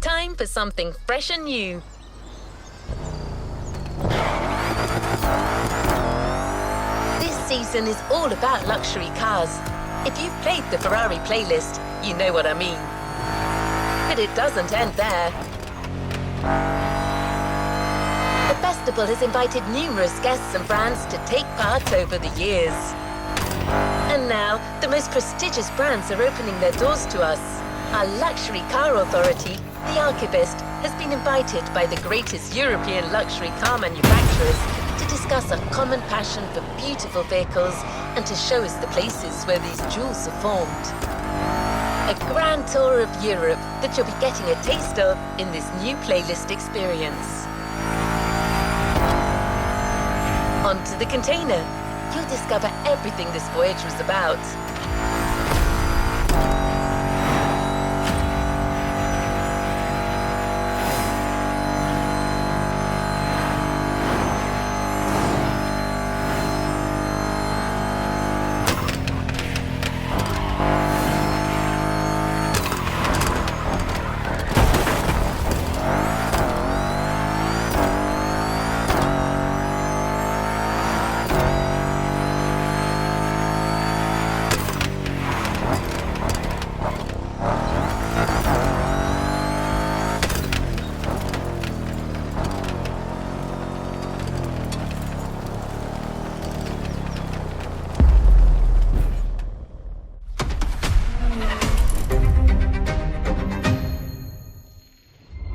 Time for something fresh and new. This season is all about luxury cars. If you've played the Ferrari playlist, you know what I mean. But it doesn't end there. The festival has invited numerous guests and brands to take part over the years. And now, the most prestigious brands are opening their doors to us. Our luxury car authority, the Archivist, has been invited by the greatest European luxury car manufacturers to discuss a common passion for beautiful vehicles and to show us the places where these jewels are formed. A grand tour of Europe that you'll be getting a taste of in this new playlist experience. Onto the container. You'll discover everything this voyage was about.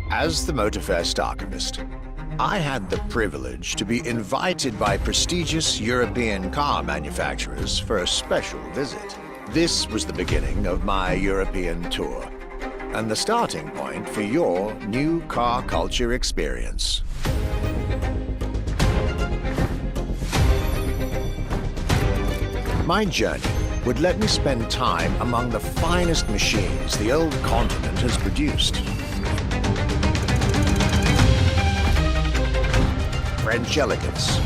As the Motorfest archivist, I had the privilege to be invited by prestigious European car manufacturers for a special visit. This was the beginning of my European tour, and the starting point for your new car culture experience. My journey would let me spend time among the finest machines the old continent has produced. French elegance,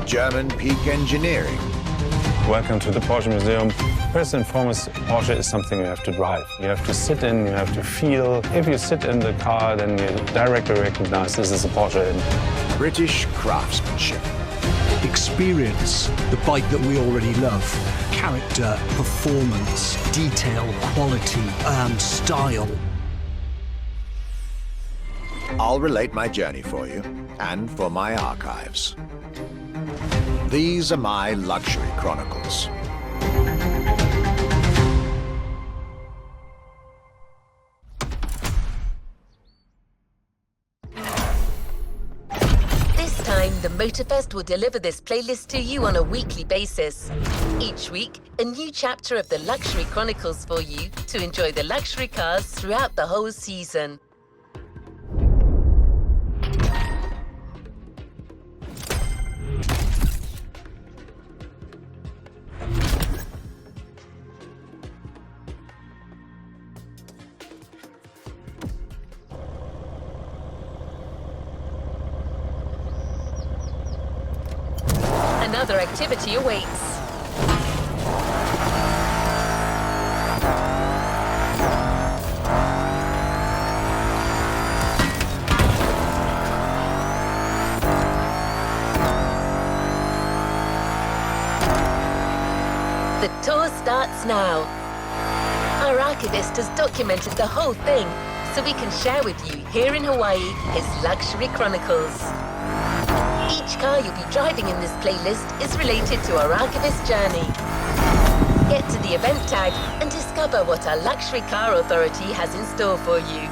German peak engineering. Welcome to the Porsche Museum. First and foremost, Porsche is something you have to drive. You have to sit in, you have to feel. If you sit in the car, then you directly recognize this is a Porsche. British craftsmanship. Experience the bike that we already love. Character, performance, detail, quality, and style. I'll relate my journey for you, and for my archives. These are my luxury chronicles. This time, the Motorfest will deliver this playlist to you on a weekly basis. Each week, a new chapter of the Luxury Chronicles for you to enjoy the luxury cars throughout the whole season. Another activity awaits. The tour starts now. Our archivist has documented the whole thing, so we can share with you here in Hawaii his Luxury Chronicles. Each car you'll be driving in this playlist is related to our archivist journey. Get to the event tag and discover what our Luxury Car Authority has in store for you.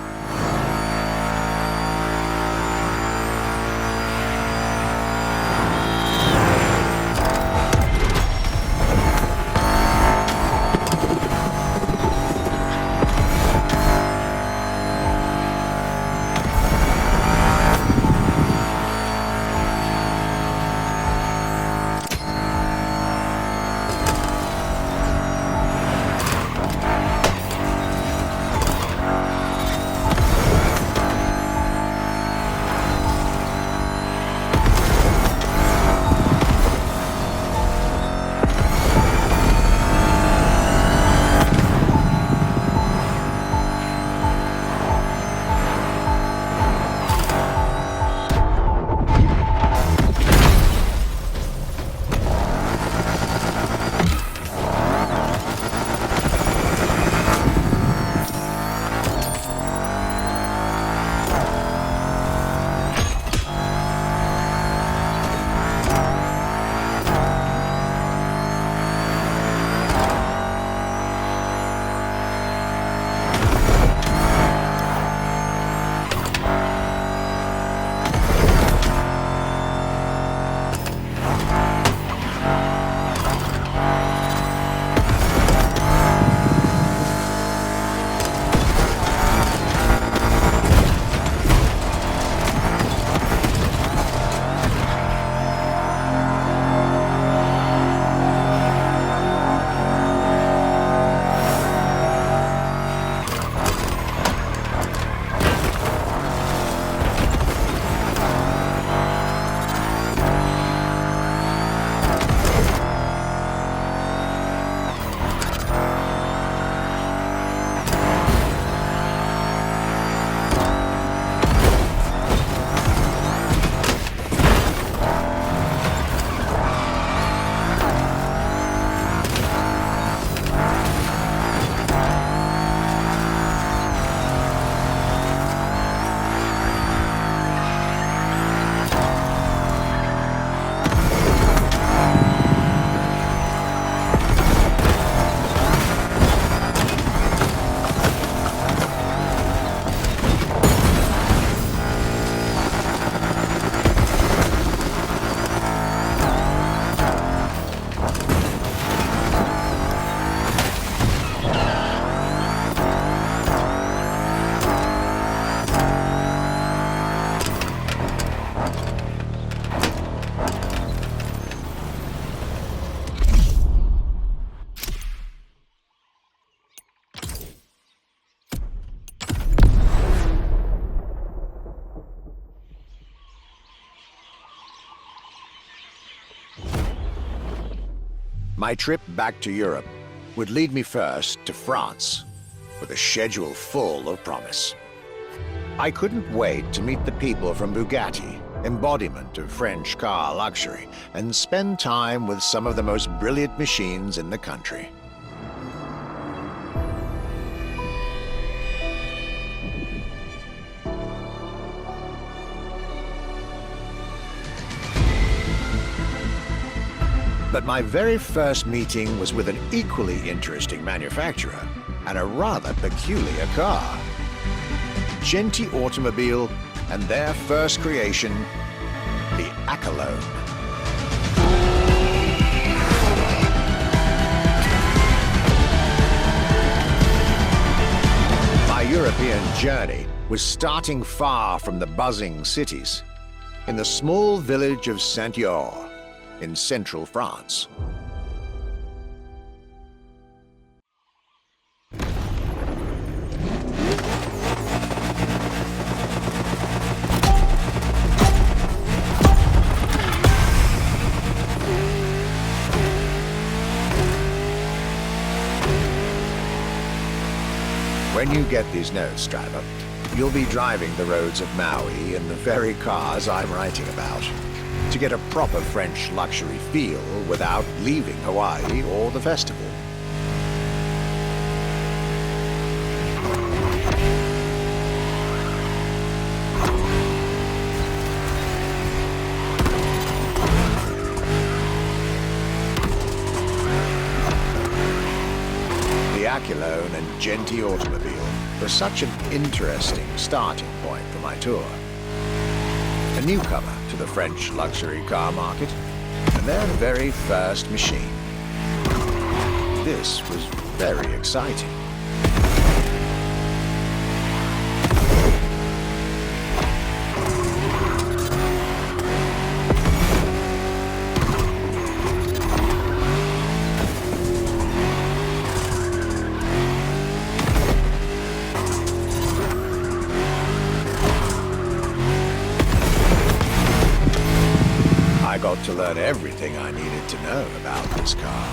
My trip back to Europe would lead me first to France, with a schedule full of promise. I couldn't wait to meet the people from Bugatti, embodiment of French car luxury, and spend time with some of the most brilliant machines in the country. But my very first meeting was with an equally interesting manufacturer and a rather peculiar car. Genti Automobile and their first creation, the Accolone. My European journey was starting far from the buzzing cities, in the small village of Saint-Yor, in central France. When you get these notes, driver, you'll be driving the roads of Maui in the very cars I'm writing about, to get a proper French luxury feel without leaving Hawaii or the festival. The Accolone and Genti Automobile was such an interesting starting point for my tour. A newcomer to the French luxury car market, and their very first machine. This was very exciting. I got to learn everything I needed to know about this car.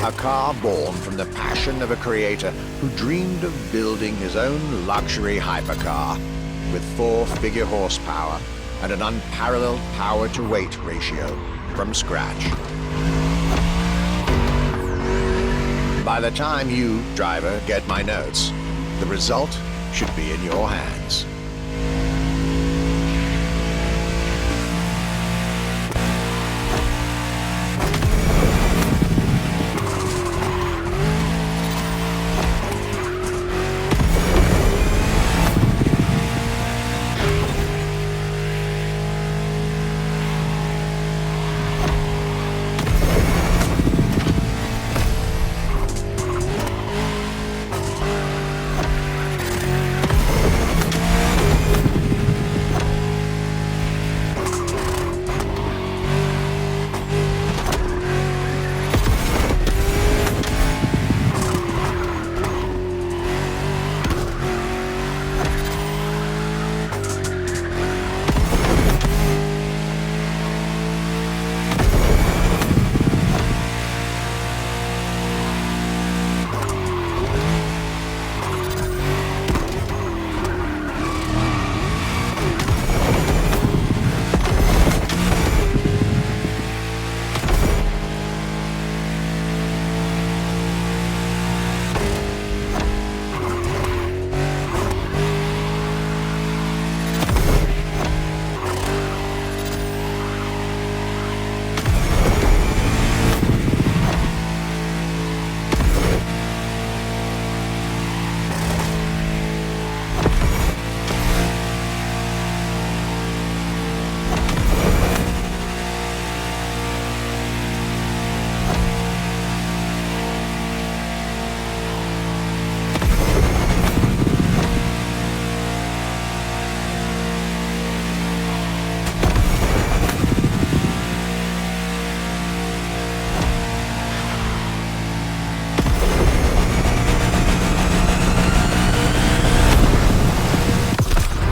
A car born from the passion of a creator who dreamed of building his own luxury hypercar with 4-figure horsepower and an unparalleled power-to-weight ratio from scratch. By the time you, driver, get my notes, the result should be in your hands.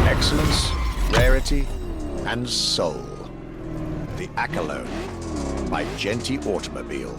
Excellence, rarity, and soul. The Accolone. by Genti Automobile.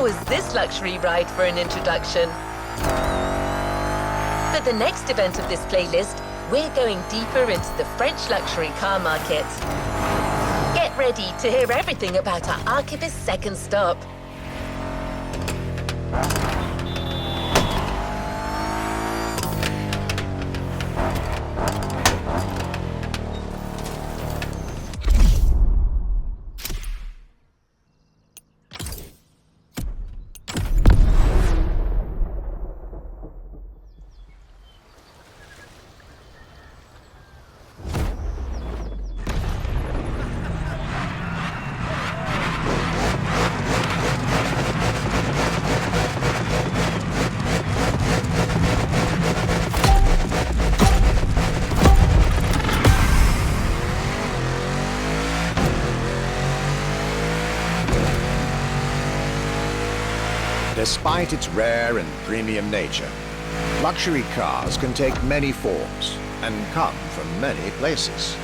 How was this luxury ride for an introduction? For the next event of this playlist, we're going deeper into the French luxury car market. Get ready to hear everything about our archivist's second stop. Despite its rare and premium nature, luxury cars can take many forms and come from many places.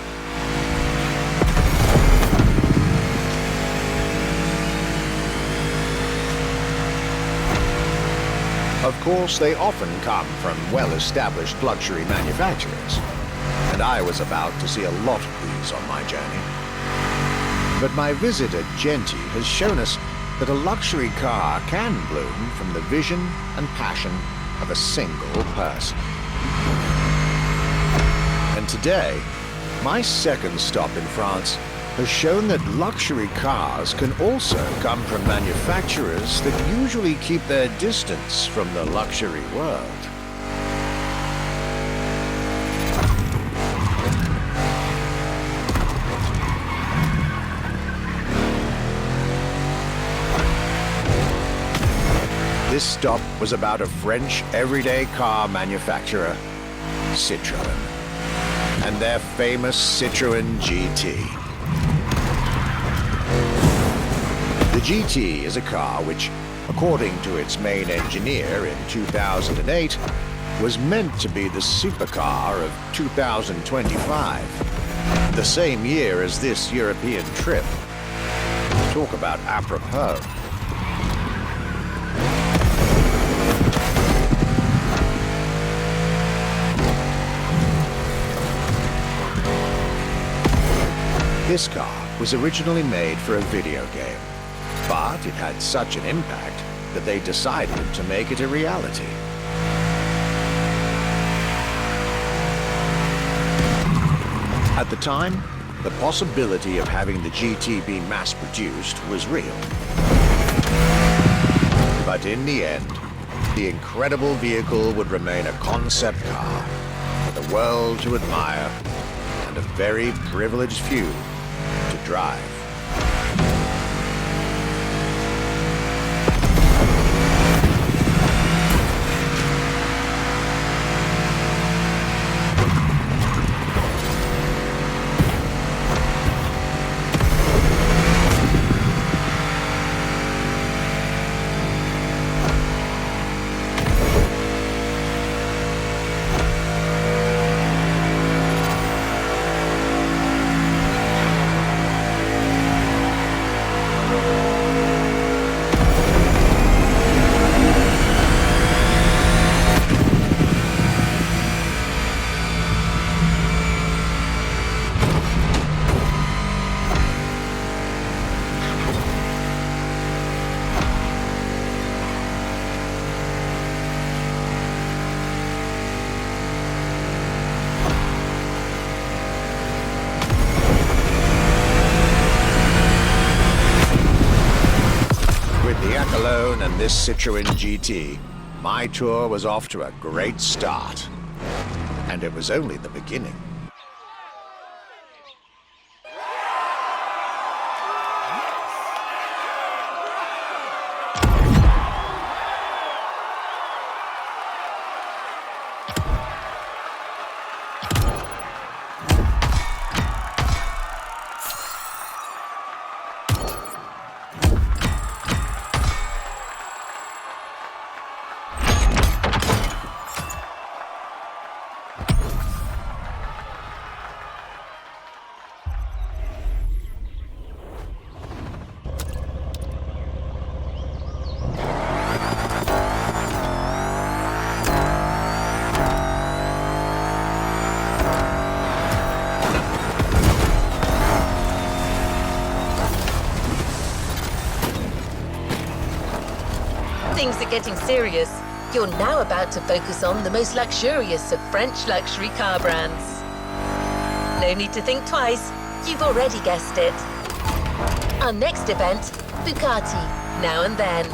Of course, they often come from well-established luxury manufacturers, and I was about to see a lot of these on my journey. But my visit at Genti has shown us that a luxury car can bloom from the vision and passion of a single person. And today, my second stop in France has shown that luxury cars can also come from manufacturers that usually keep their distance from the luxury world. This stop was about a French everyday car manufacturer, Citroën, and their famous Citroën GT. The GT is a car which, according to its main engineer in 2008, was meant to be the supercar of 2025, the same year as this European trip. Talk about apropos. This car was originally made for a video game, but it had such an impact that they decided to make it a reality. At the time, the possibility of having the GT be mass-produced was real. But in the end, the incredible vehicle would remain a concept car for the world to admire and a very privileged few to drive. And this Citroën GT, my tour was off to a great start. And it was only the beginning. things are getting serious. You're now about to focus on the most luxurious of French luxury car brands. No need to think twice. You've already guessed it. Our next event, Bugatti, Now and Then.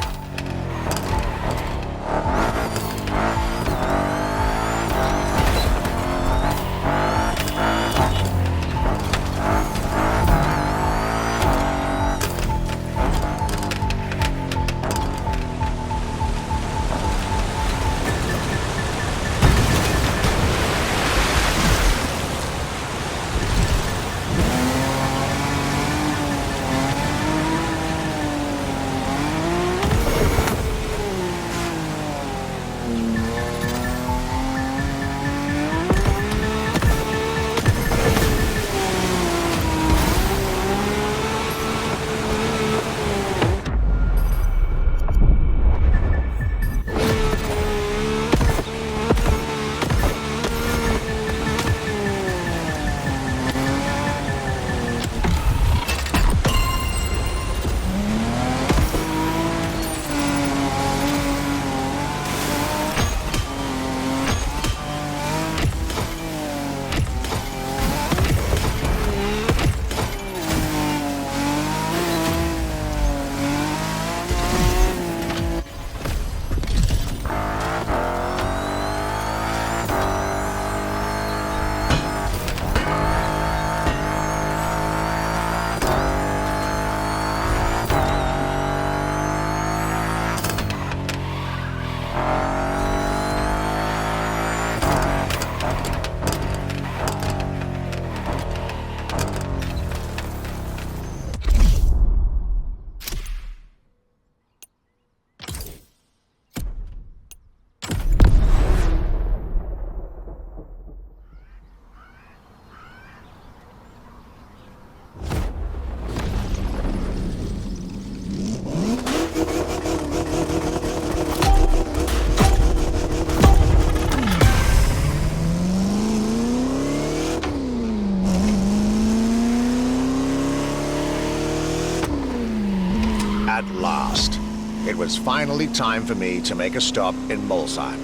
At last, it was finally time for me to make a stop in Molsheim,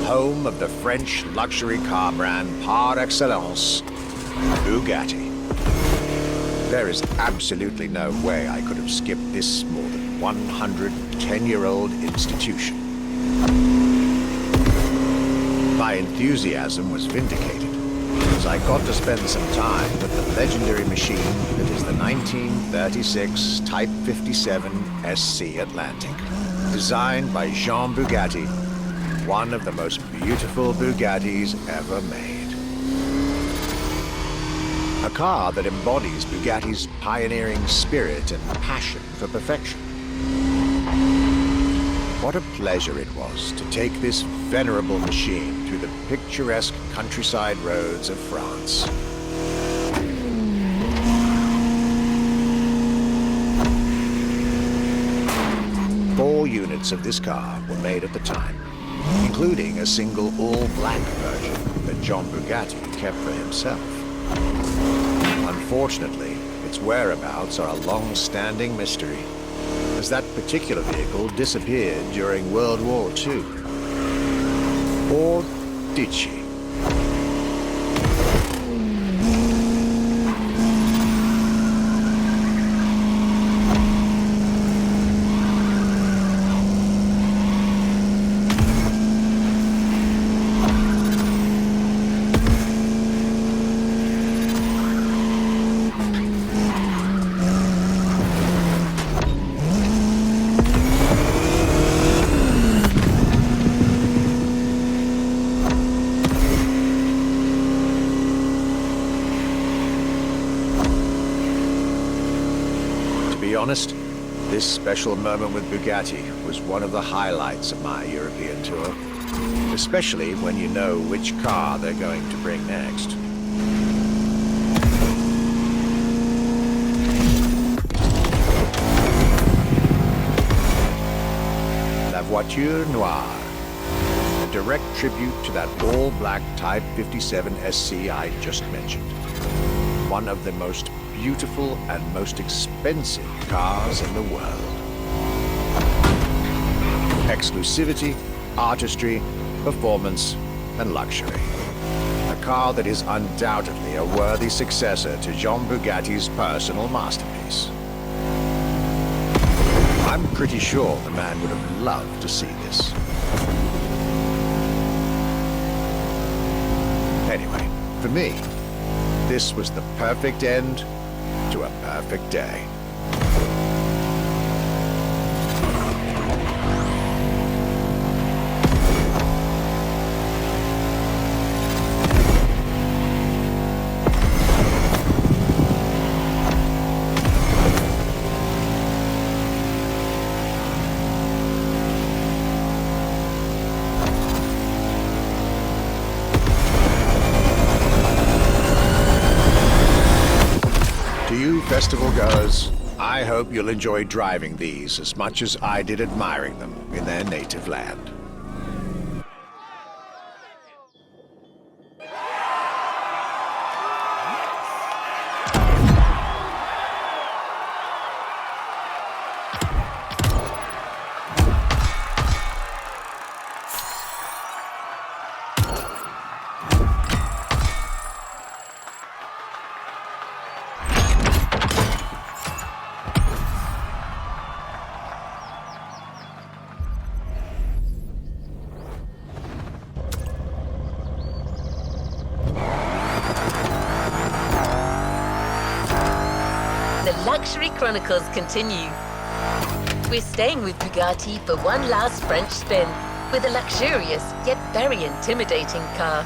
home of the French luxury car brand par excellence, Bugatti. There is absolutely no way I could have skipped this more than 110-year-old institution. My enthusiasm was vindicated as I got to spend some time with the legendary machine that is the 1936 Type 57 SC Atlantic, designed by Jean Bugatti, one of the most beautiful Bugattis ever made. A car that embodies Bugatti's pioneering spirit and passion for perfection. What a pleasure it was to take this venerable machine through the picturesque countryside roads of France. Four units of this car were made at the time, including a single all-black version that John Bugatti kept for himself. Unfortunately, its whereabouts are a long-standing mystery, as that particular vehicle disappeared during World War II. Or did she? Honest, this special moment with Bugatti was one of the highlights of my European tour, especially when you know which car they're going to bring next. La Voiture Noire, a direct tribute to that all-black Type 57 SC I just mentioned. One of the most beautiful and most expensive cars in the world. Exclusivity, artistry, performance, and luxury. A car that is undoubtedly a worthy successor to Jean Bugatti's personal masterpiece. I'm pretty sure the man would have loved to see this. Anyway, for me, this was the perfect end to a perfect day. Festival goers, I hope you'll enjoy driving these as much as I did admiring them in their native land. The Luxury Chronicles continue. We're staying with Bugatti for one last French spin with a luxurious yet very intimidating car.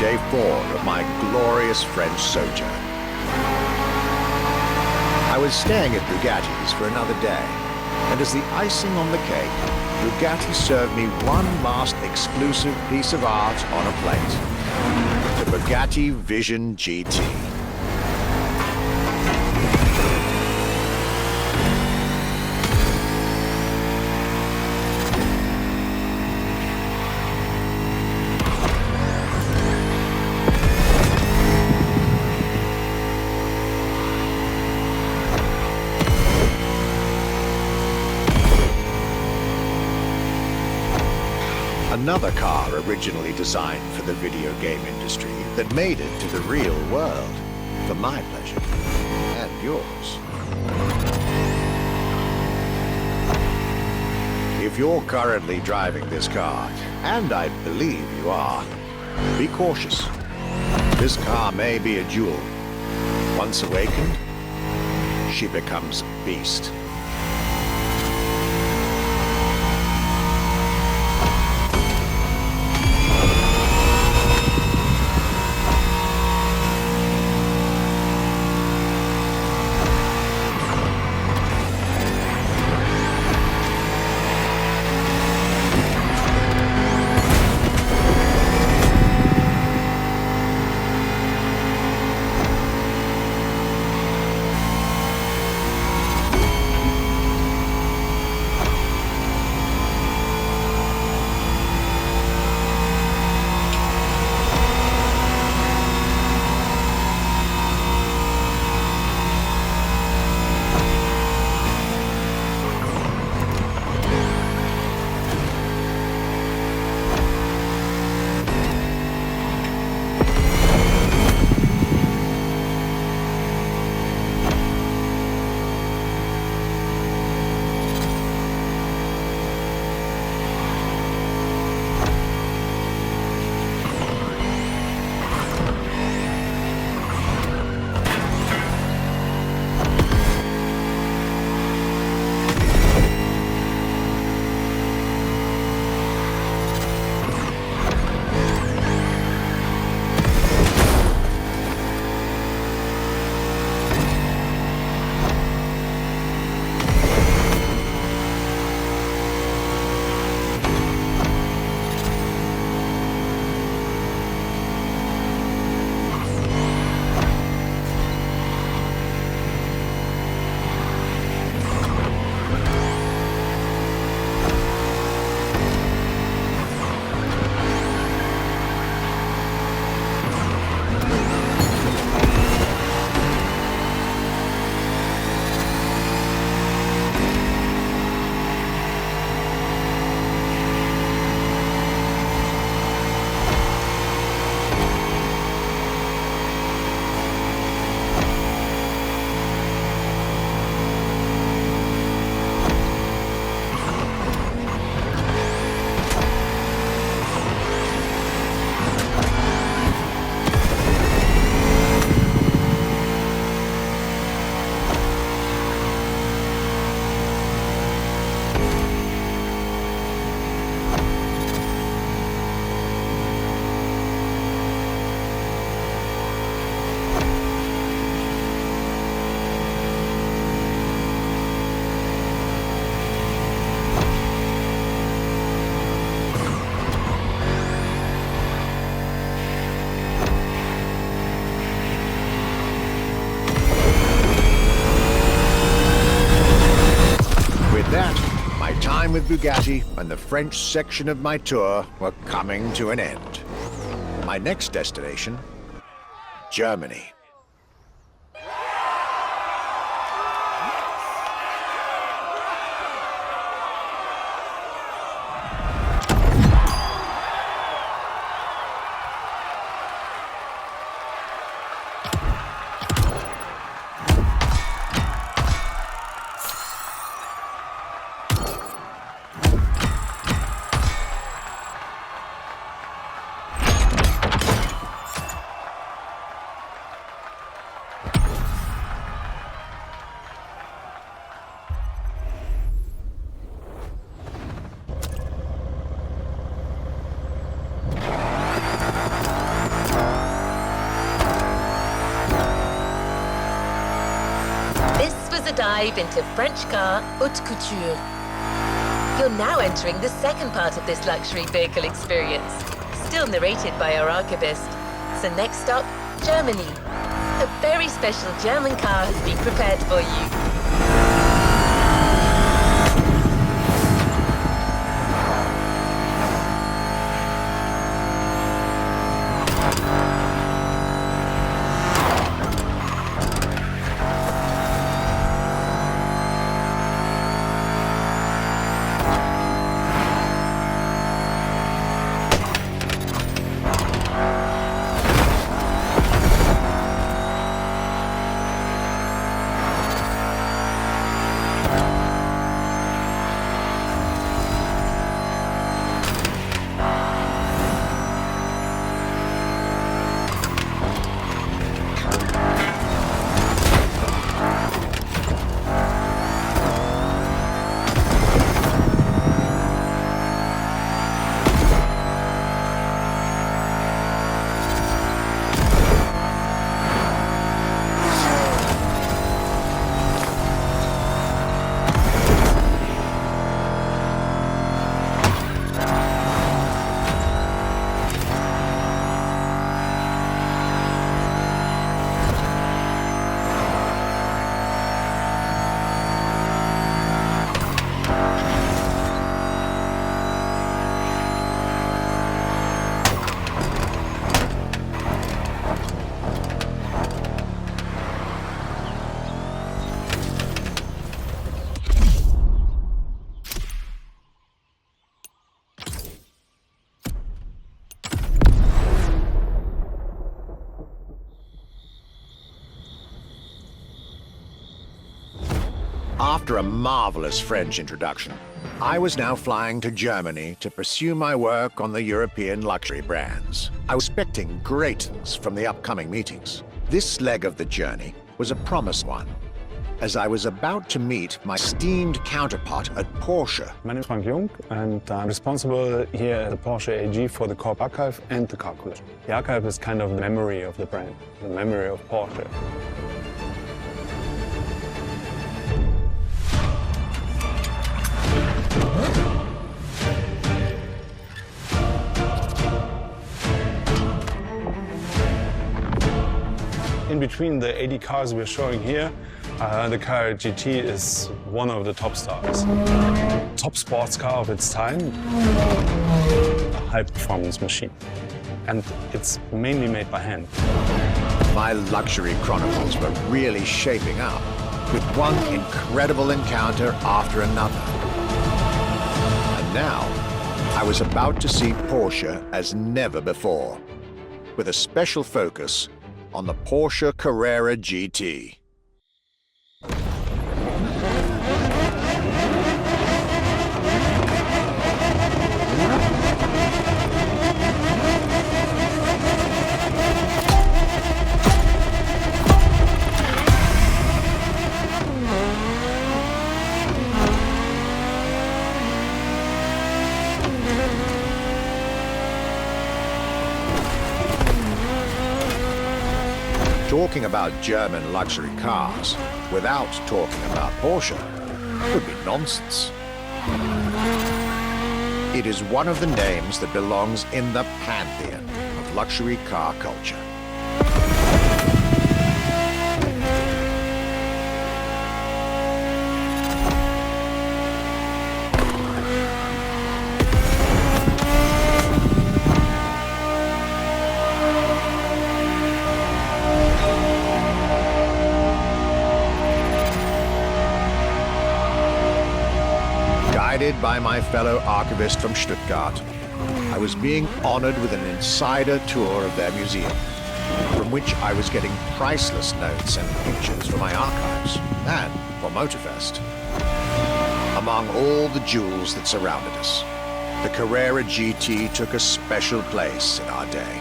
Day 4 of my glorious French sojourn. I was staying at Bugatti's for another day, And as the icing on the cake, Bugatti served me one last exclusive piece of art on a plate. The Bugatti Vision GT. Another car originally designed for the video game industry that made it to the real world, for my pleasure and yours. If you're currently driving this car, and I believe you are, be cautious. This car may be a jewel. Once awakened, she becomes a beast. With Bugatti and the French section of my tour were coming to an end. My next destination, Germany. was a dive into French car haute couture. You're now entering the second part of this luxury vehicle experience, still narrated by our archivist. So next stop, Germany. A very special German car has been prepared for you. After a marvelous French introduction, I was now flying to Germany to pursue my work on the European luxury brands. I was expecting great things from the upcoming meetings. This leg of the journey was a promised one, as I was about to meet my esteemed counterpart at Porsche. My name is Frank Jung, and I'm responsible here at the Porsche AG for the corp archive and the car collection. The archive is kind of the memory of the brand, the memory of Porsche. In between the 80 cars we're showing here, the Carrera GT is one of the top stars. Top sports car of its time, a high-performance machine. And it's mainly made by hand. My luxury chronicles were really shaping up, with one incredible encounter after another. And now, I was about to see Porsche as never before, with a special focus on the Porsche Carrera GT. Talking about German luxury cars without talking about Porsche would be nonsense. It is one of the names that belongs in the pantheon of luxury car culture. Guided by my fellow archivist from Stuttgart, I was being honored with an insider tour of their museum, from which I was getting priceless notes and pictures for my archives and for Motorfest. Among all the jewels that surrounded us, the Carrera GT took a special place in our day.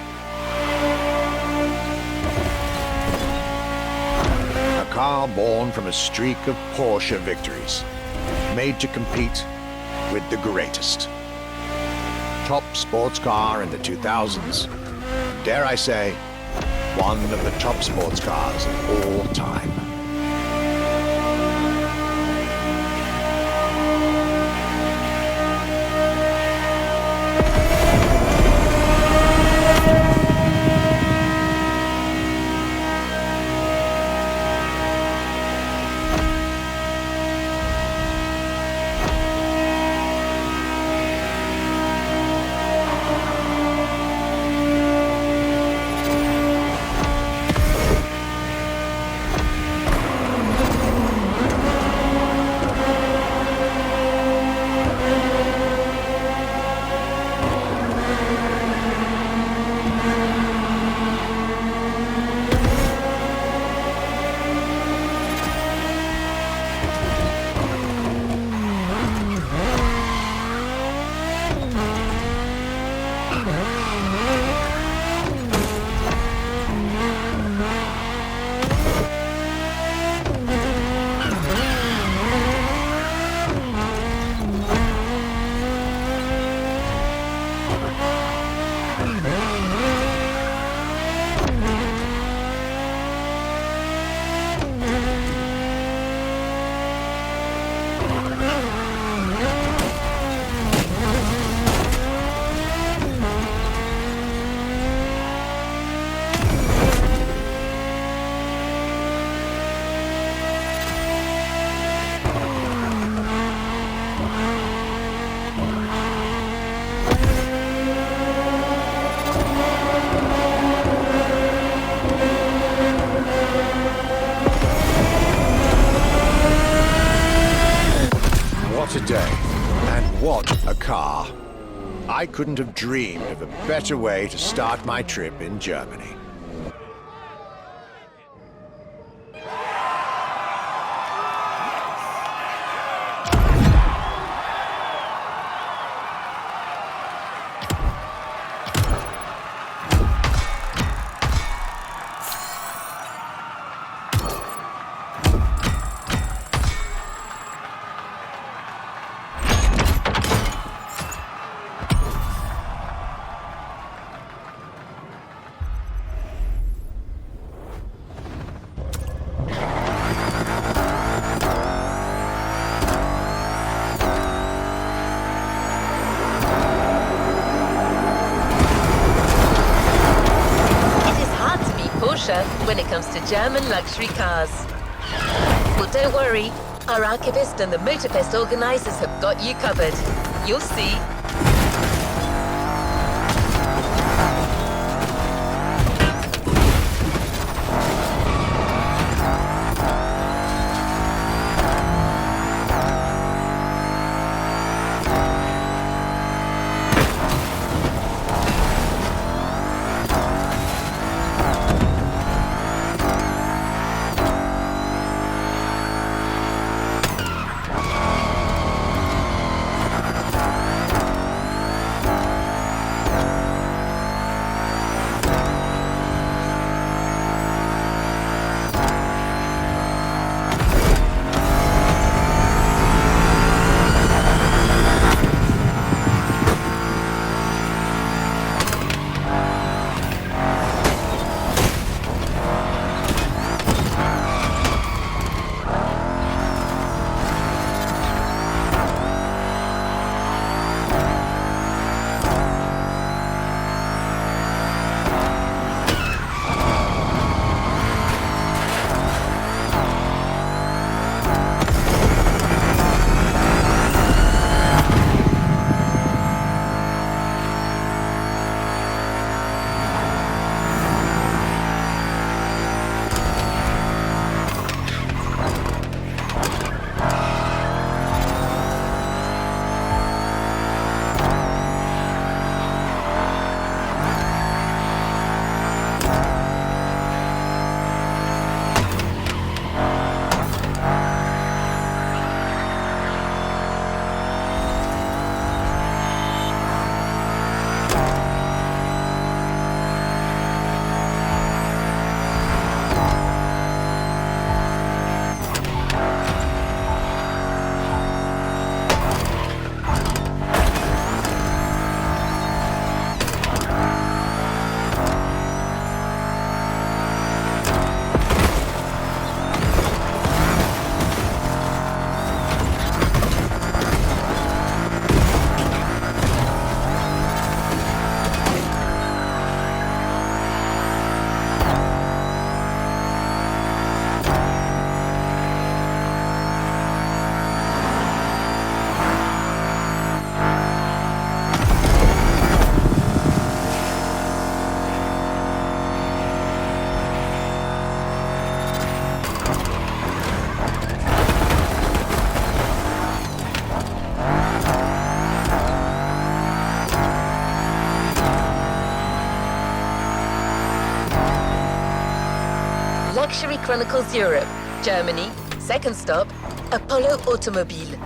A car born from a streak of Porsche victories, made to compete with the greatest. Top sports car in the 2000s, dare I say, one of the top sports cars of all time. day. And what a car! I couldn't have dreamed of a better way to start my trip in Germany. When it comes to German luxury cars. Well, don't worry. Our archivist and the Motorfest organizers have got you covered. You'll see. Luxury Chronicles Europe, Germany. Second stop, Apollo Automobile.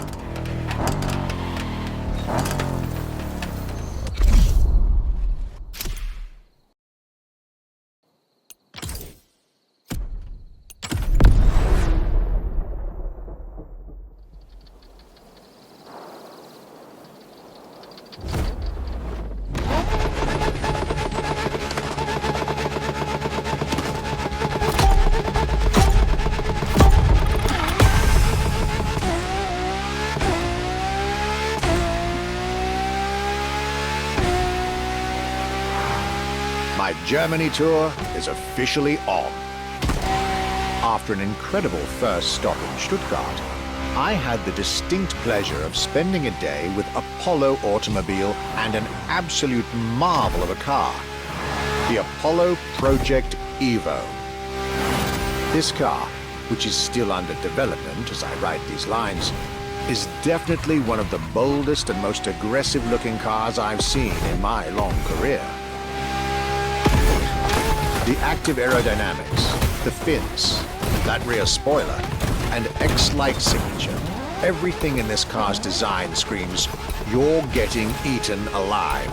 My Germany tour is officially on. After an incredible first stop in Stuttgart, I had the distinct pleasure of spending a day with Apollo Automobile and an absolute marvel of a car, the Apollo Project Evo. This car, which is still under development as I write these lines, is definitely one of the boldest and most aggressive-looking cars I've seen in my long career. The active aerodynamics, the fins, that rear spoiler, and X-Light signature. Everything in this car's design screams, you're getting eaten alive.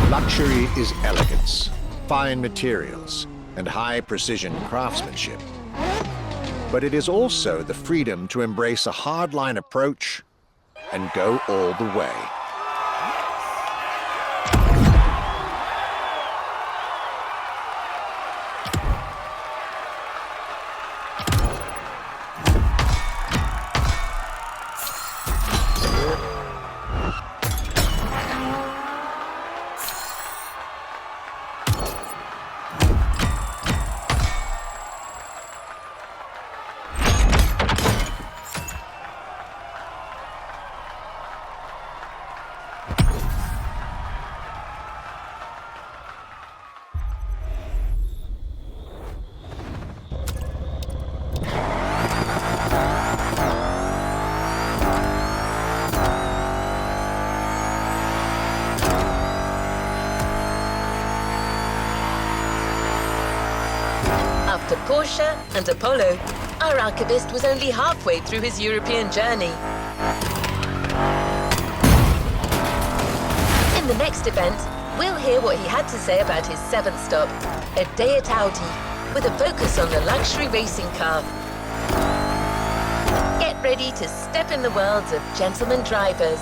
Luxury is elegance, fine materials, and high-precision craftsmanship. But it is also the freedom to embrace a hardline approach and go all the way. After Porsche and Apollo, our archivist was only halfway through his European journey. In the next event, we'll hear what he had to say about his seventh stop, a day at Audi, with a focus on the luxury racing car. Get ready to step in the worlds of gentlemen drivers.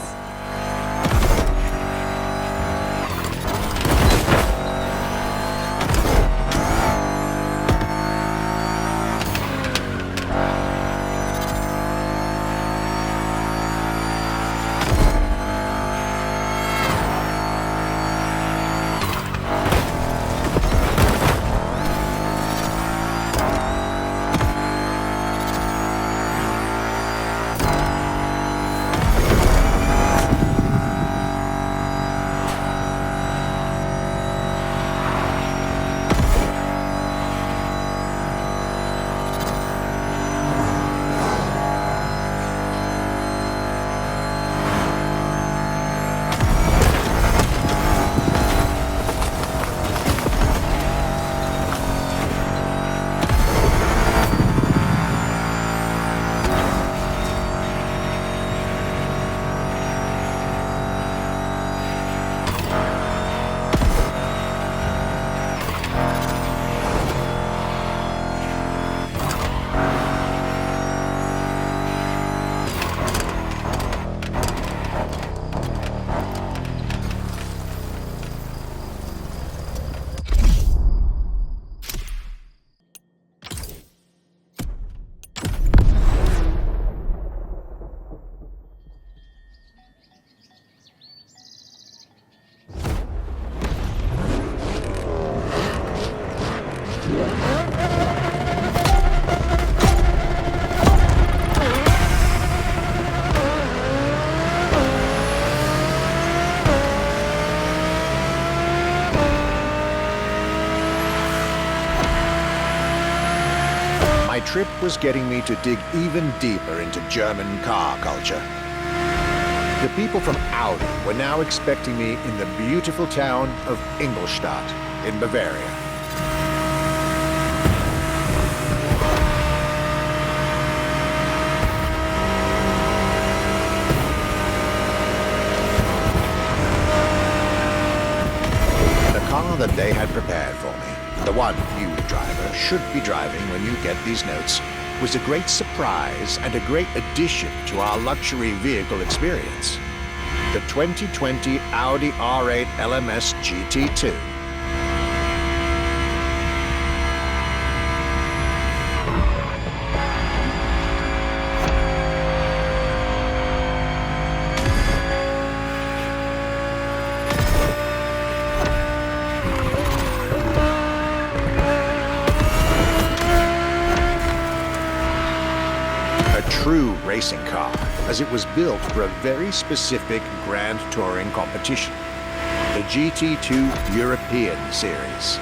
trip was getting me to dig even deeper into German car culture. The people from Audi were now expecting me in the beautiful town of Ingolstadt in Bavaria. The car that they had prepared for me, the one you, driver, should be driving when you get these notes, was a great surprise and a great addition to our luxury vehicle experience. The 2020 Audi R8 LMS GT2. True racing car, as it was built for a very specific Grand Touring competition, the GT2 European Series.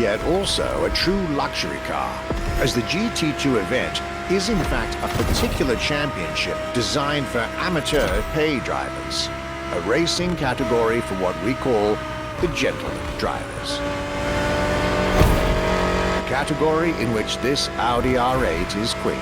Yet also a true luxury car, as the GT2 event is in fact a particular championship designed for amateur pay drivers, a racing category for what we call the gentleman drivers. A category in which this Audi R8 is queen.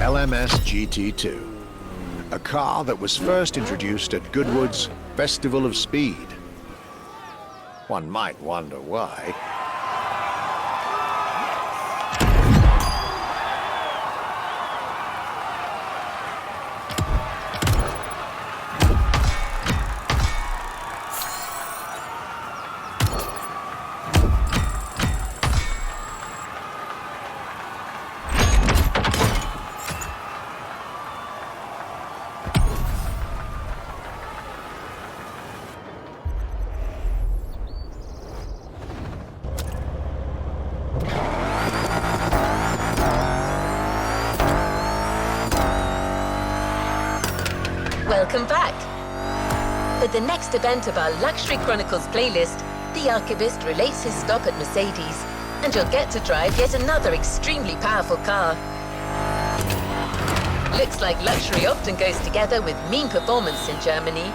LMS GT2, a car that was first introduced at Goodwood's Festival of Speed. One might wonder why. Welcome back. For the next event of our Luxury Chronicles playlist, the Archivist relates his stop at Mercedes And you'll get to drive yet another extremely powerful car. Looks like luxury often goes together with mean performance in Germany.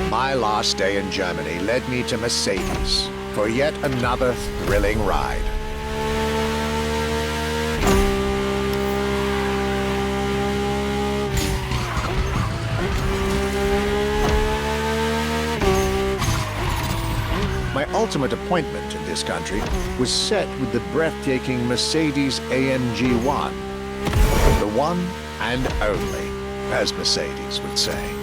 My last day in Germany led me to Mercedes for yet another thrilling ride. My ultimate appointment in this country was set with the breathtaking Mercedes AMG 1. The one and only, as Mercedes would say.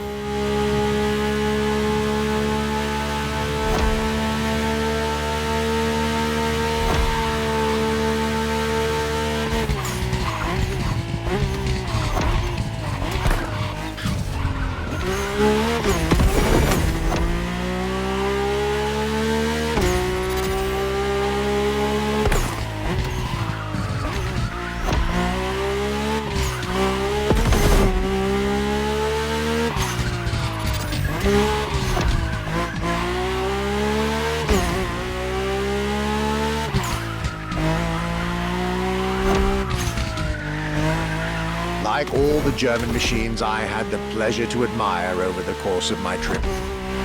Like all the German machines I had the pleasure to admire over the course of my trip,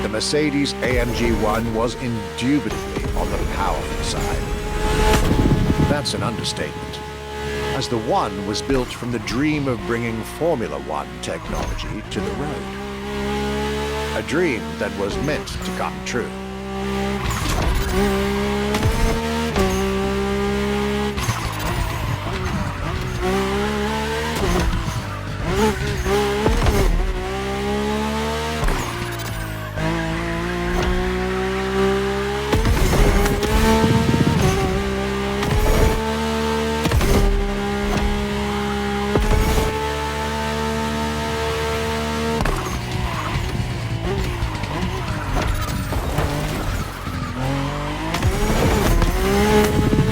the Mercedes AMG 1 was indubitably on the powerful side. That's an understatement, as the One was built from the dream of bringing Formula One technology to the road. A dream that was meant to come true.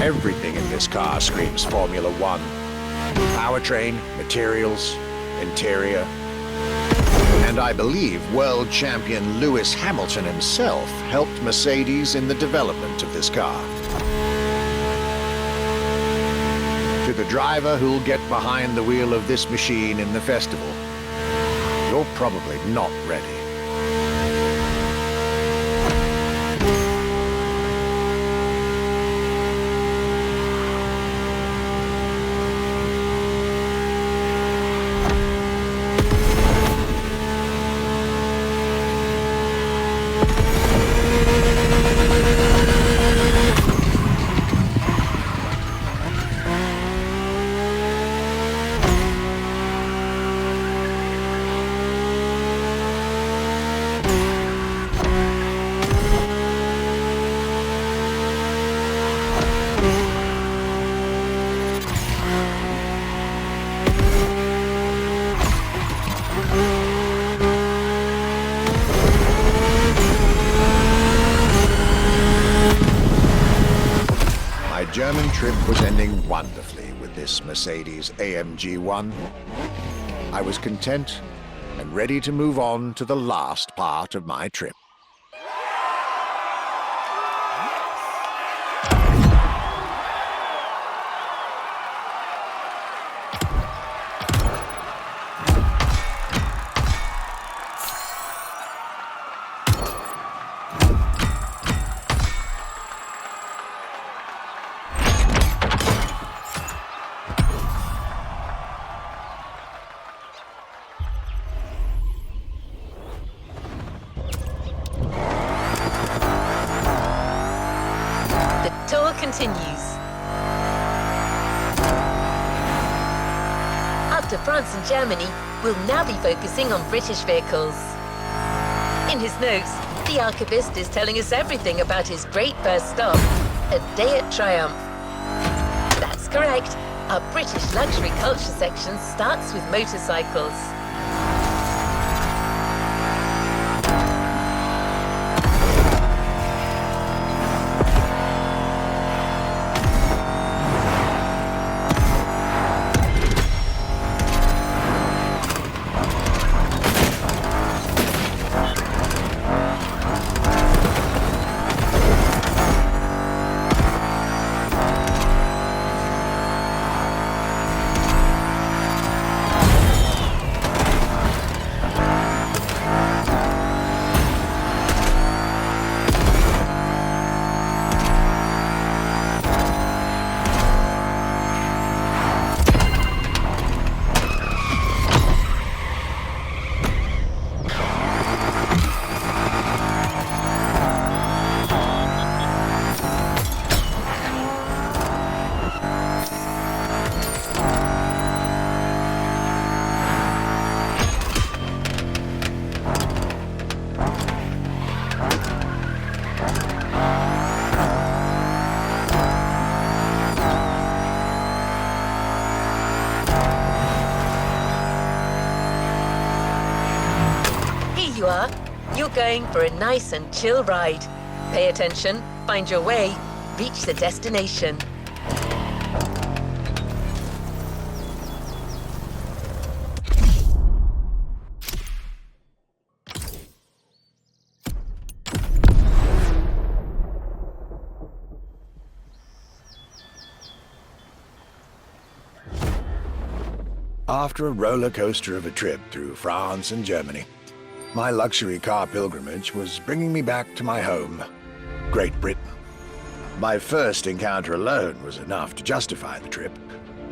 Everything in this car screams Formula One. Powertrain, materials, interior. And I believe world champion Lewis Hamilton himself helped Mercedes in the development of this car. to the driver who'll get behind the wheel of this machine in the festival, you're probably not ready. German trip was ending wonderfully with this Mercedes AMG 1. I was content and ready to move on to the last part of my trip. Continues. After France and Germany, we'll now be focusing on British vehicles. In his notes, the archivist is telling us everything about his great first stop, a day at Triumph. That's correct. Our British luxury culture section starts with motorcycles. You are. You're going for a nice and chill ride. Pay attention, find your way, reach the destination. After a roller coaster of a trip through France and Germany, my luxury car pilgrimage was bringing me back to my home, Great Britain. My first encounter alone was enough to justify the trip,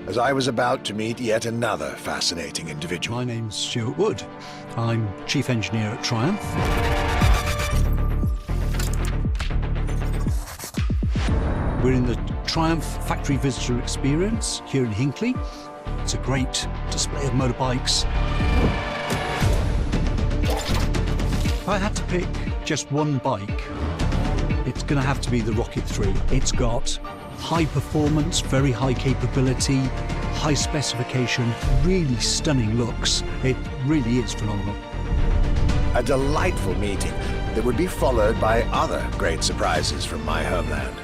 as I was about to meet yet another fascinating individual. My name's Stuart Wood. I'm Chief Engineer at Triumph. We're in the Triumph Factory Visitor Experience here in Hinckley. It's a great display of motorbikes. If I had to pick just one bike, it's going to have to be the Rocket 3. It's got high performance, very high capability, high specification, really stunning looks. It really is phenomenal. A delightful meeting that would be followed by other great surprises from my homeland.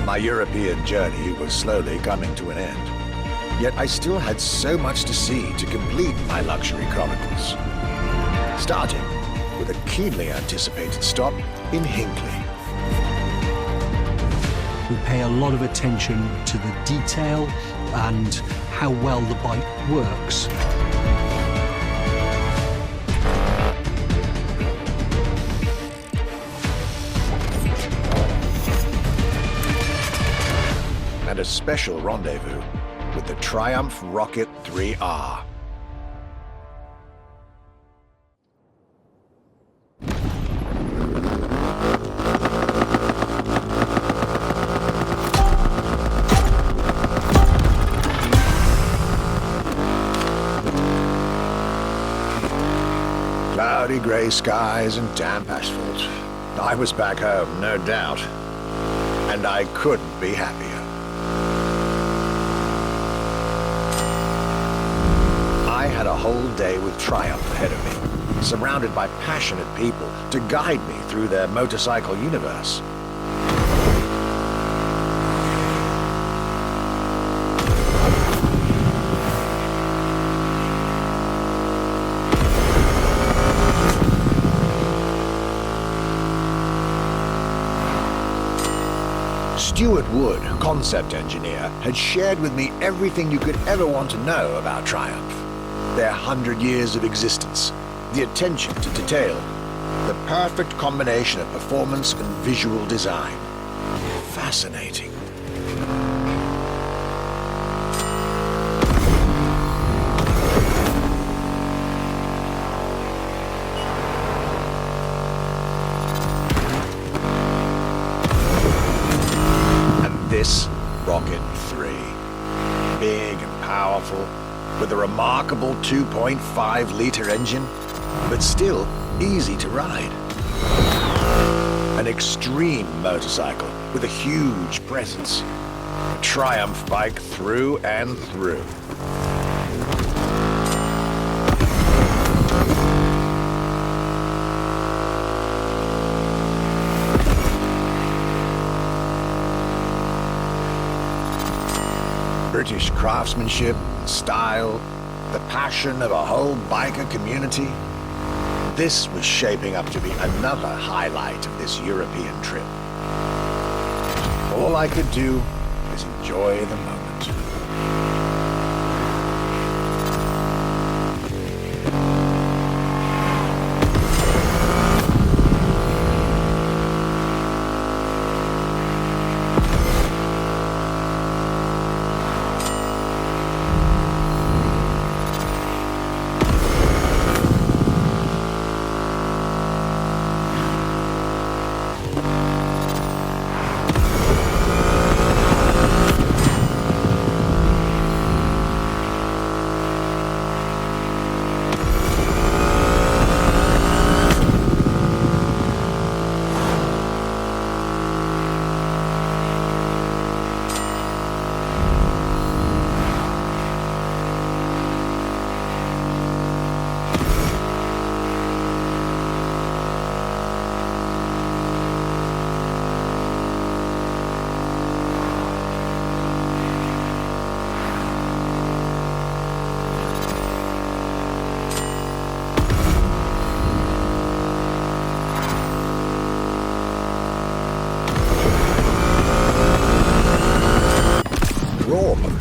My European journey was slowly coming to an end. Yet I still had so much to see to complete my luxury chronicles. Starting with a keenly anticipated stop in Hinckley. We pay a lot of attention to the detail and how well the bike works. And a special rendezvous with the Triumph Rocket 3R. Cloudy grey skies and damp asphalt. I was back home, no doubt. And I couldn't be happier. I had a whole day with Triumph ahead of me, surrounded by passionate people to guide me through their motorcycle universe. Stuart Wood, concept engineer, had shared with me everything you could ever want to know about Triumph. Their 100 years of existence, the attention to detail, the perfect combination of performance and visual design. Fascinating. This Rocket 3. Big and powerful, with a remarkable 2.5-liter engine, but still easy to ride. An extreme motorcycle with a huge presence. A Triumph bike through and through. British craftsmanship, style, the passion of a whole biker community. This was shaping up to be another highlight of this European trip. All I could do is enjoy the moment.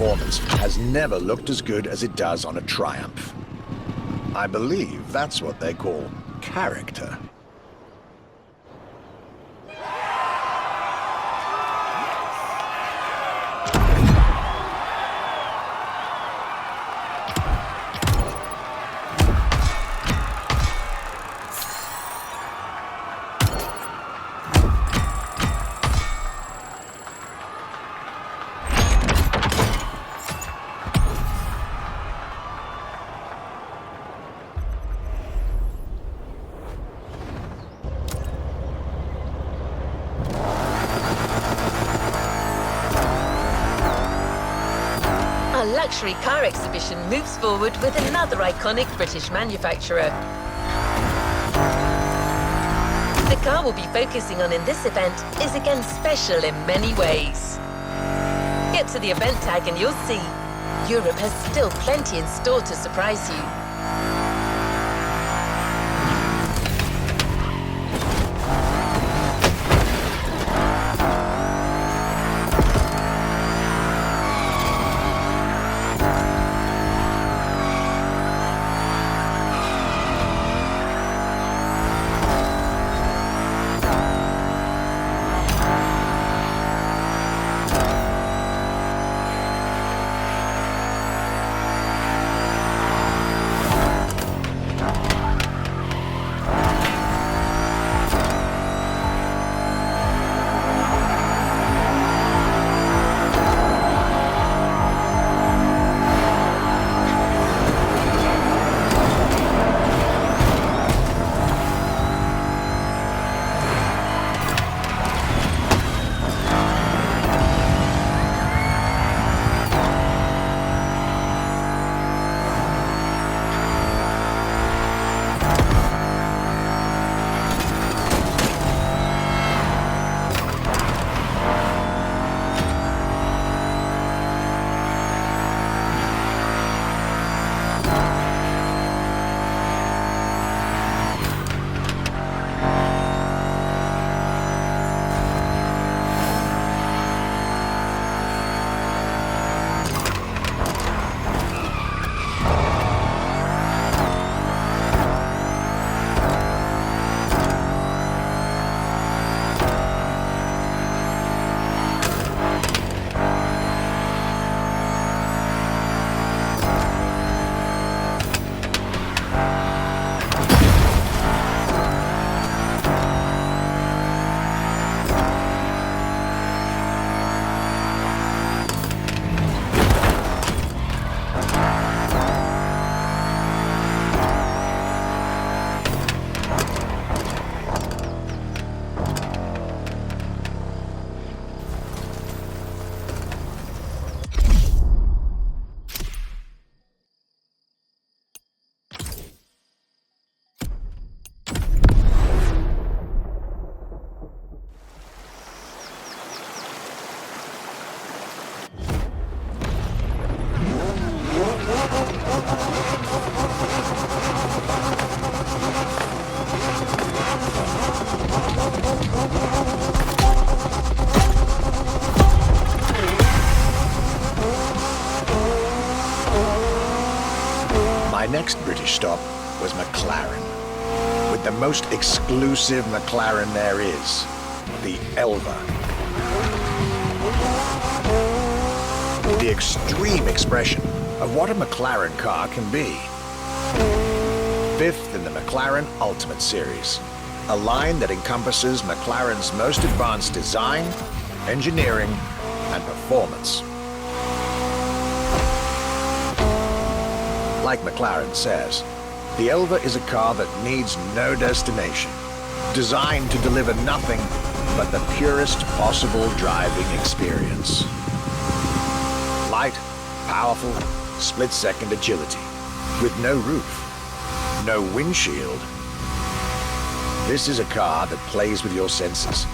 Performance has never looked as good as it does on a Triumph. I believe that's what they call character. Our luxury car exhibition moves forward with another iconic British manufacturer. The car we'll be focusing on in this event is again special in many ways. Get to the event tag and you'll see Europe has still plenty in store to surprise you. most exclusive McLaren there is, the Elva. The extreme expression of what a McLaren car can be. Fifth in the McLaren Ultimate Series, a line that encompasses McLaren's most advanced design, engineering, and performance. Like McLaren says, the Elva is a car that needs no destination, designed to deliver nothing but the purest possible driving experience. Light, powerful, split-second agility, with no roof, no windshield. This is a car that plays with your senses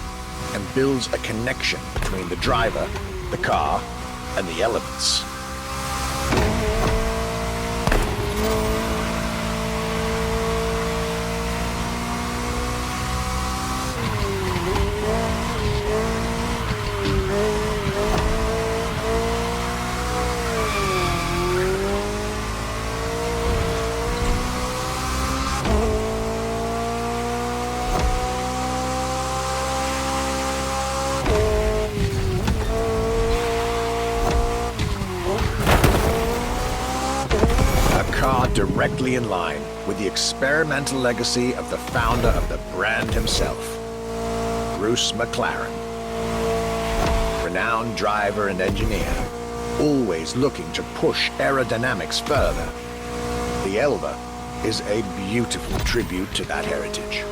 and builds a connection between the driver, the car, and the elements. Directly in line with the experimental legacy of the founder of the brand himself, Bruce McLaren. Renowned driver and engineer, always looking to push aerodynamics further, the Elva is a beautiful tribute to that heritage.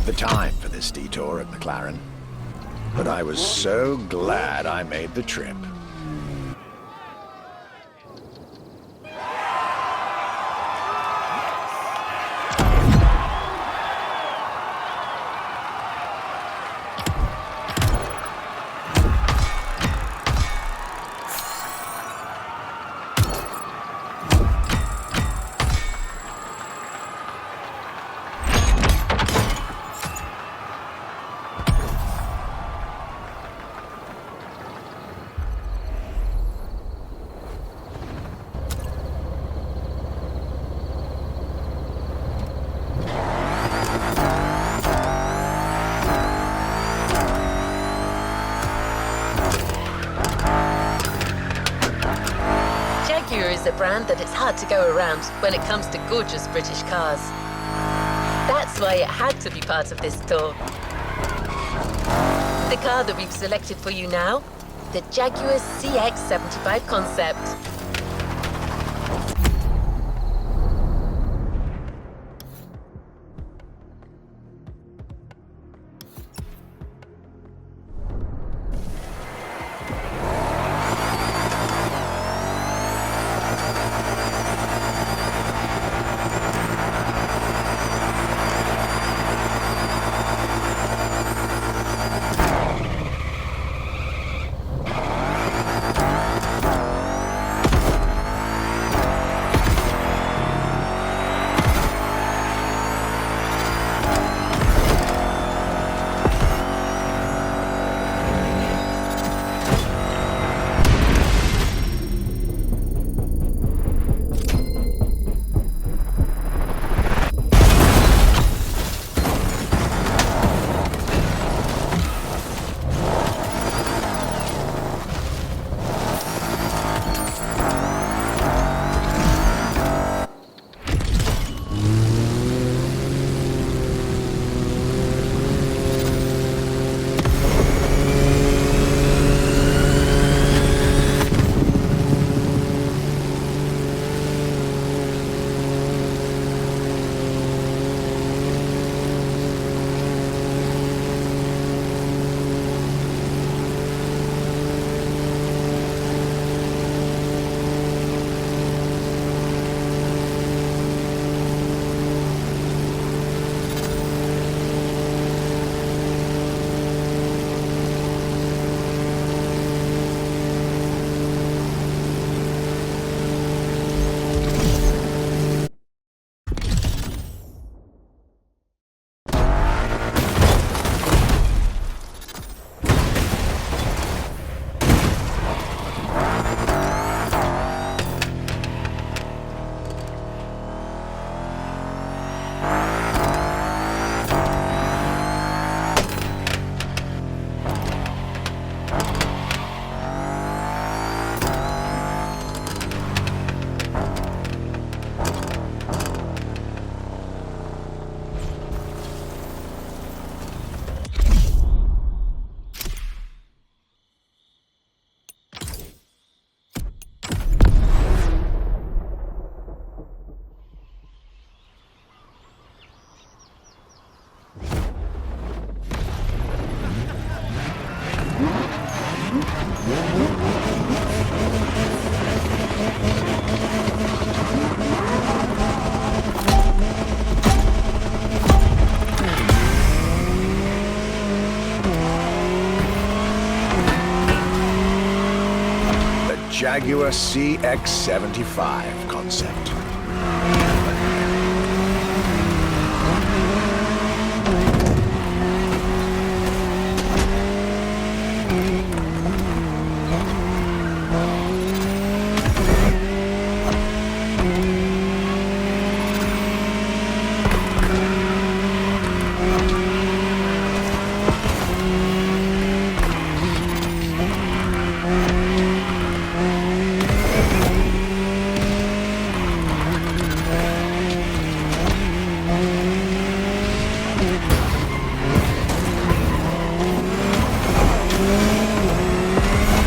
The time for this detour at McLaren, but I was so glad I made the trip. Is a brand that it's hard to go around when it comes to gorgeous British cars. That's why it had to be part of this tour. The car that we've selected for you now, the Jaguar CX-75 concept. Jaguar CX-75 concept.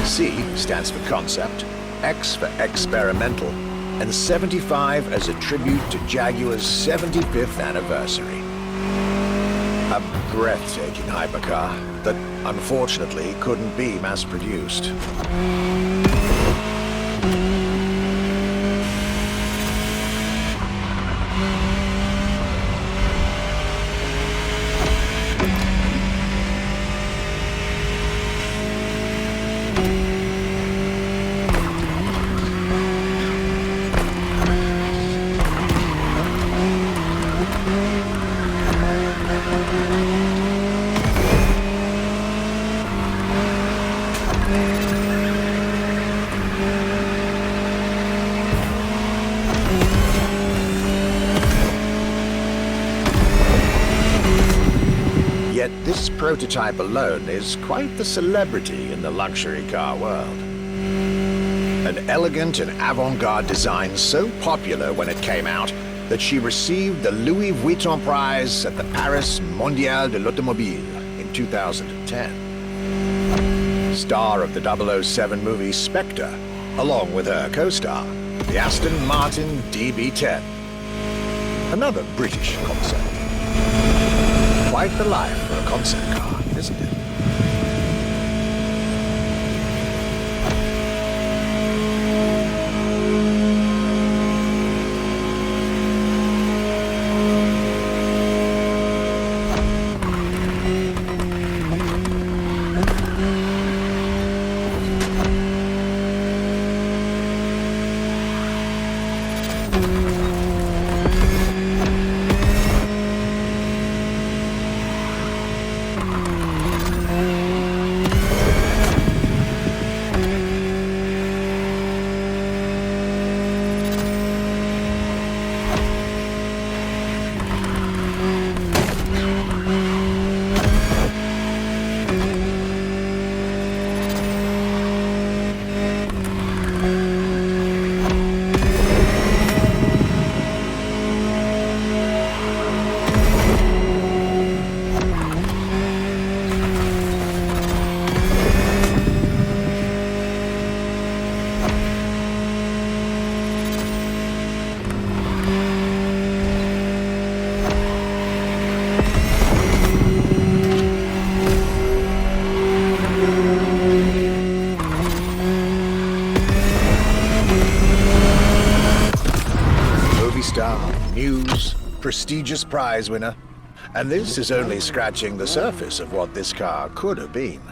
C stands for concept, X for experimental, and 75 as a tribute to Jaguar's 75th anniversary. A breathtaking hypercar that unfortunately couldn't be mass-produced. Yet this prototype alone is quite the celebrity in the luxury car world. An elegant and avant-garde design so popular when it came out that she received the Louis Vuitton prize at the Paris Mondial de l'Automobile in 2010. Star of the 007 movie Spectre, along with her co-star, the Aston Martin DB10. Another British concept. Quite the life for a concept car, isn't it? Star, news, prestigious prize winner. And this is only scratching the surface of what this car could have been.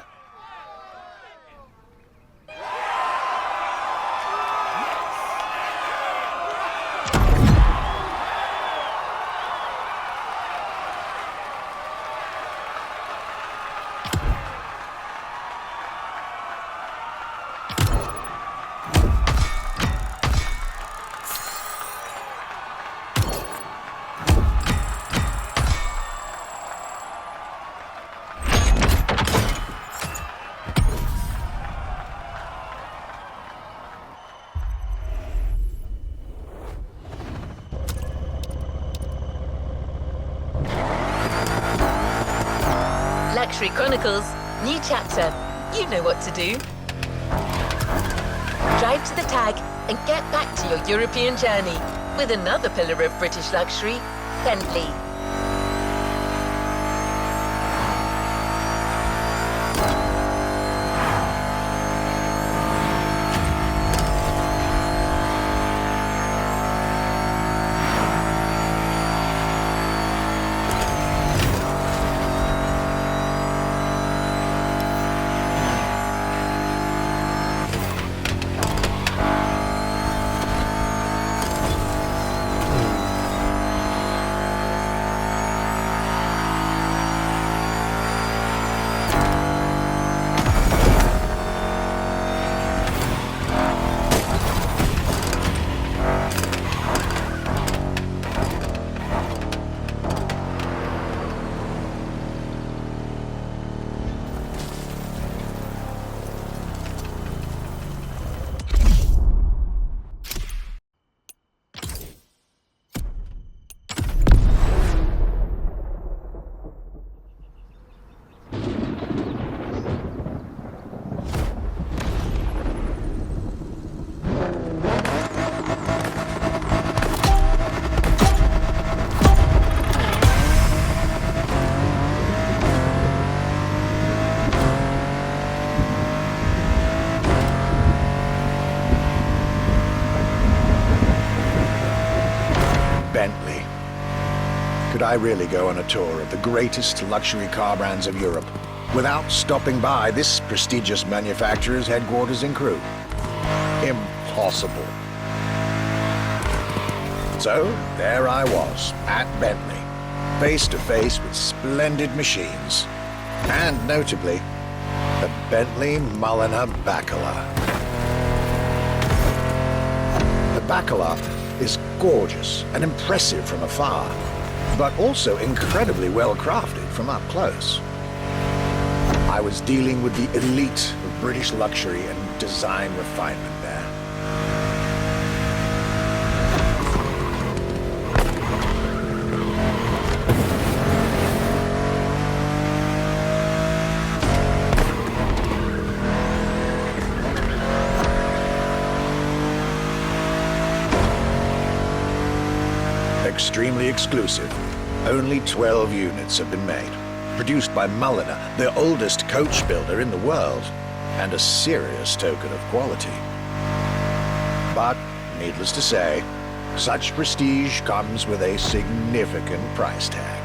Luxury Chronicles, new chapter. You know what to do. Drive to the tag and get back to your European journey with another pillar of British luxury, Bentley. could I really go on a tour of the greatest luxury car brands of Europe without stopping by this prestigious manufacturer's headquarters in Crewe? Impossible. So there I was, at Bentley, face to face with splendid machines, and notably, the Bentley Mulliner Bacala. The Bacala is gorgeous and impressive from afar, but also incredibly well crafted from up close. I was dealing with the elite of British luxury and design refinement there. Extremely exclusive. Only 12 units have been made. Produced by Mulliner, the oldest coach builder in the world, and a serious token of quality. But, needless to say, such prestige comes with a significant price tag.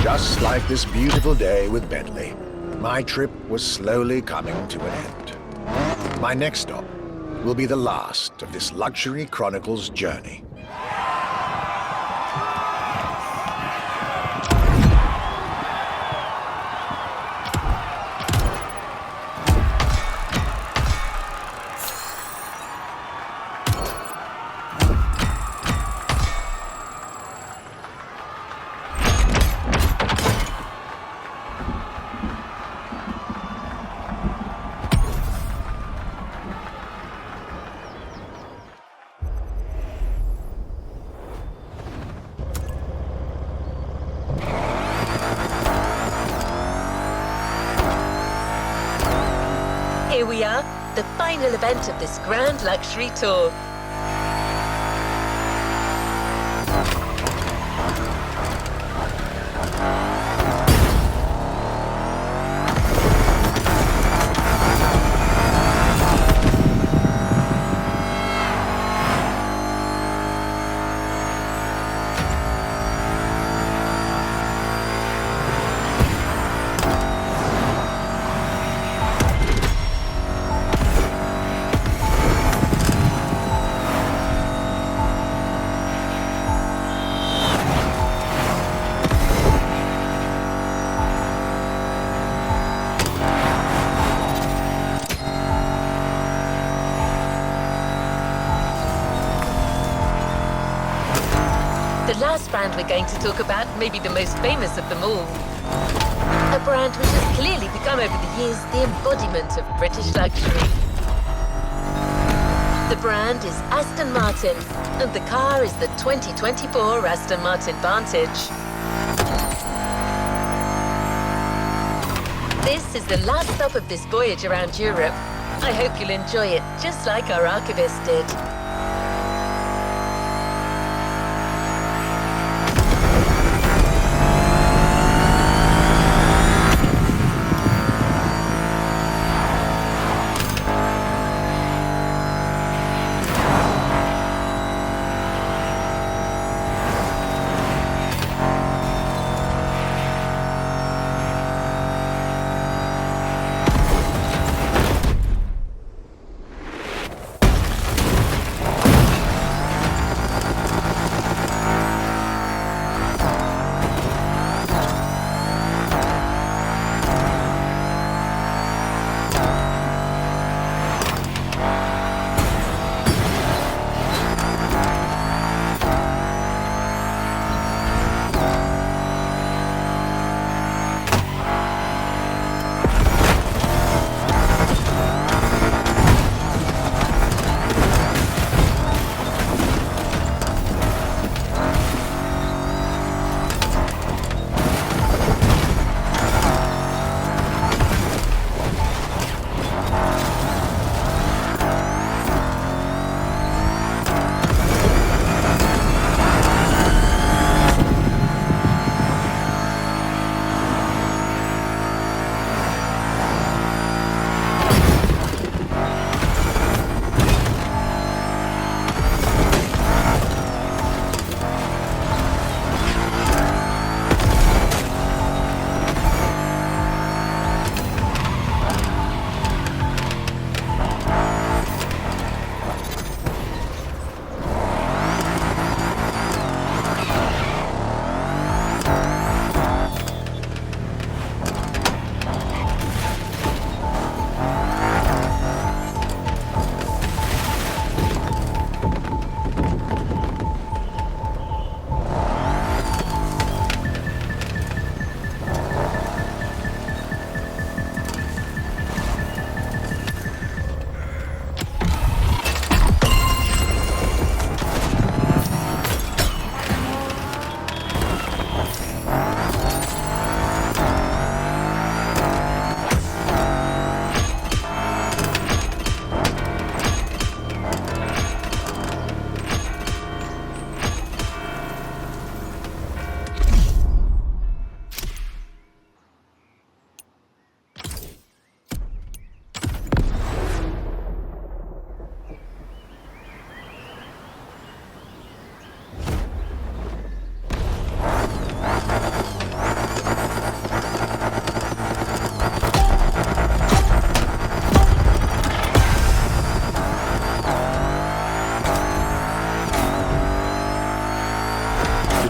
Just like this beautiful day with Bentley, my trip was slowly coming to an end. My next stop will be the last of this Luxury Chronicles journey. Here we are, the final event of this grand luxury tour. The last brand we're going to talk about may be the most famous of them all. A brand which has clearly become over the years the embodiment of British luxury. The brand is Aston Martin, and the car is the 2024 Aston Martin Vantage. This is the last stop of this voyage around Europe. I hope you'll enjoy it, just like our archivist did.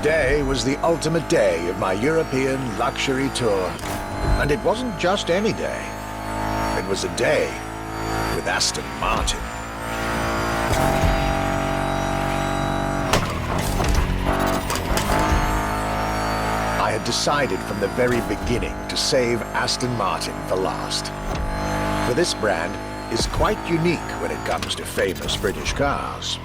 Today was the ultimate day of my European luxury tour. And it wasn't just any day. It was a day with Aston Martin. I had decided from the very beginning to save Aston Martin for last. For this brand is quite unique when it comes to famous British cars.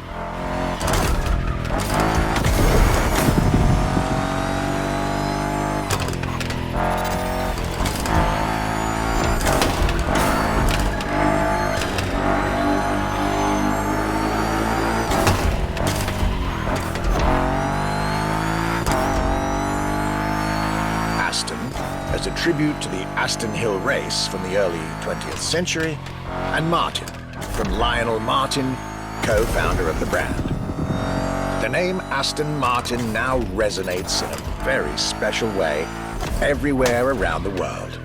As a tribute to the Aston Hill race from the early 20th century, and Martin, from Lionel Martin, co-founder of the brand. The name Aston Martin now resonates in a very special way everywhere around the world.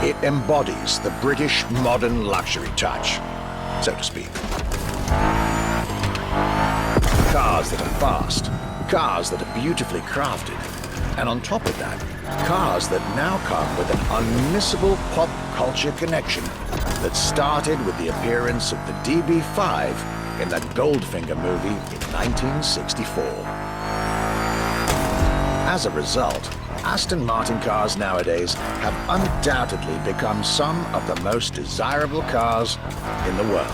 It embodies the British modern luxury touch, so to speak. Cars that are fast, cars that are beautifully crafted, and on top of that, cars that now come with an unmissable pop culture connection that started with the appearance of the DB5 in that Goldfinger movie in 1964. As a result, Aston Martin cars nowadays have undoubtedly become some of the most desirable cars in the world.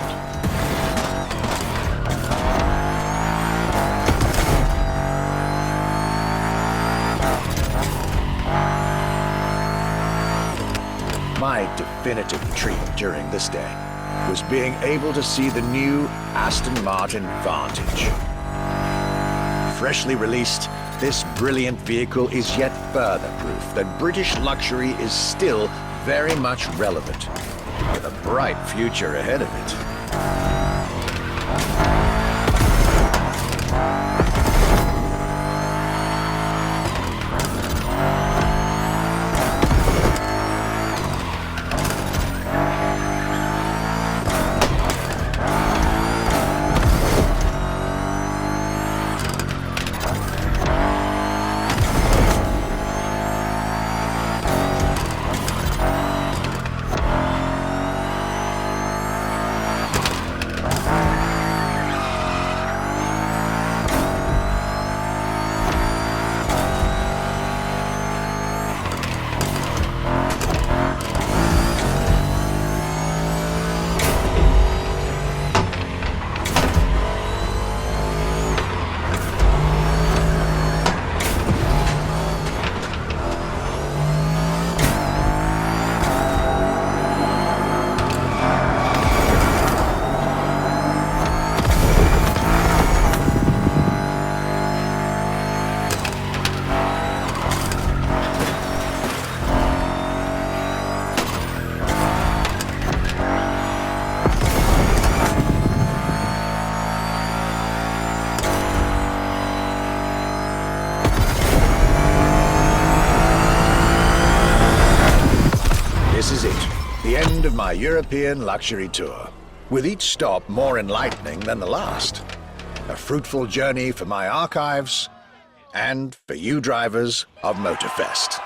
My definitive treat during this day was being able to see the new Aston Martin Vantage. Freshly released, this brilliant vehicle is yet further proof that British luxury is still very much relevant, with a bright future ahead of it. This is it, the end of my European luxury tour, with each stop more enlightening than the last. A fruitful journey for my archives and for you drivers of Motorfest.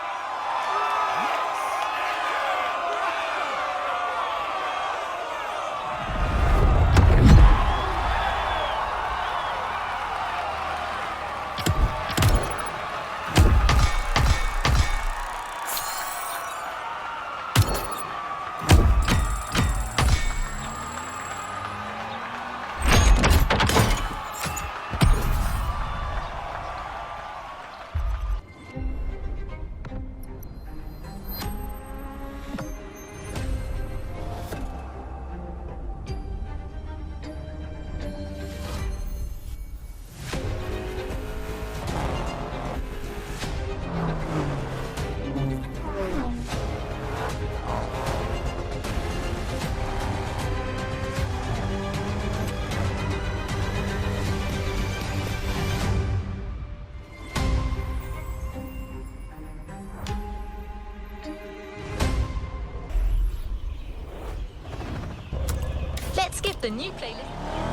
Let's give the new playlist.